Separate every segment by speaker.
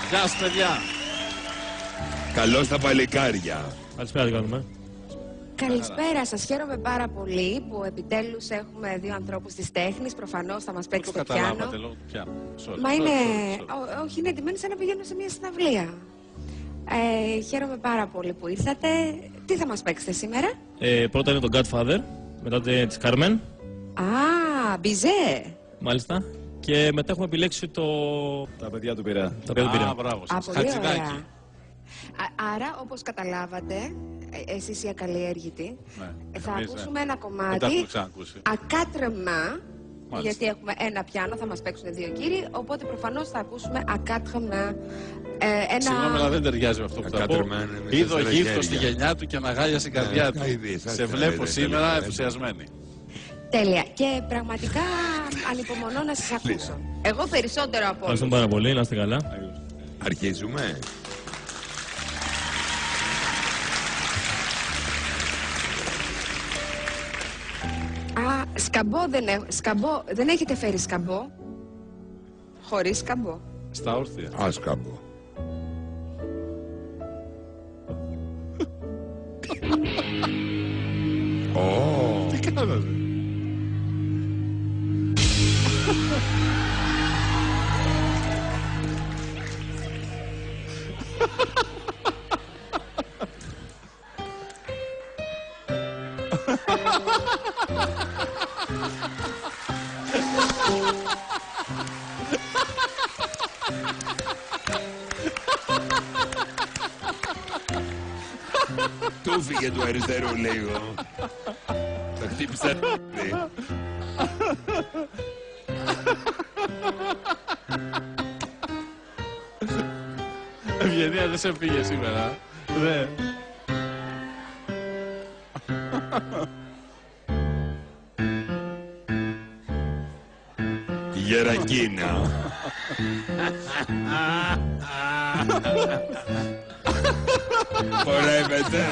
Speaker 1: Γεια σας, παιδιά.
Speaker 2: Καλώς τα παλικάρια.
Speaker 3: Καλησπέρα, τι κάνουμε.
Speaker 4: Καλησπέρα σας. Χαίρομαι πάρα πολύ που επιτέλους έχουμε δύο ανθρώπους της τέχνης. Προφανώς θα μας παίξει το πιάνο.
Speaker 1: Καταλάβατε λόγω του πιάνου.
Speaker 4: Μα είναι... Όχι, είναι εντυμένοι σαν να πηγαίνουν σε μια συναυλία. Χαίρομαι πάρα πολύ που ήρθατε. Τι θα μας παίξετε σήμερα?
Speaker 3: Πρώτα είναι το Godfather, μετά της Carmen.
Speaker 4: Α, Μπιζέ.
Speaker 3: Μάλιστα. Και μετά έχουμε επιλέξει το...
Speaker 5: Τα παιδιά του Πειραιά.
Speaker 3: Τα παιδιά του Πειραιά.
Speaker 1: Μπράβο σας.
Speaker 4: Πολύ ωραία. Άρα, όπως καταλάβατε, εσείς οι ακαλλιέργητοι, θα ακούσουμε ένα κομμάτι ακάτρεμα, γιατί έχουμε ένα πιάνο, θα μας παίξουν δύο κύριοι, οπότε προφανώς θα ακούσουμε ακάτρεμα.
Speaker 1: Συγγνώμη, αλλά δεν ταιριάζει με αυτό που θα πω. Είδε ο γύφτος στη γενιά του και αναγάλιασε η καρδιά του. Σε βλέπω σήμερα ενθουσιασμένη.
Speaker 4: Τέλεια. Και πραγματικά ανυπομονώ να σας ακούσω. Εγώ περισσότερο από όλους.
Speaker 3: Ευχαριστούμε πάρα πολύ, να είστε καλά.
Speaker 2: Αρχίζουμε.
Speaker 4: Σκαμπό, δεν έχετε φέρει σκαμπό? Χωρίς σκαμπό.
Speaker 1: Στα όρθια.
Speaker 2: Άσκαμπο.
Speaker 1: Τι κάνατε?
Speaker 2: Του φύγε του αριστερού λίγο. Τα χτύπησα.
Speaker 1: Ευγενία, δεν σε πήγε σήμερα. Ναι.
Speaker 2: Γερακίνα. Χορεύεται.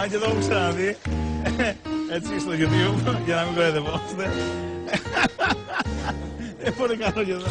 Speaker 5: Αν και το έχω ξαναδεί, έτσι στο YouTube, για να μην κοροϊδευόμαστε. Πολύ καλό και εδώ.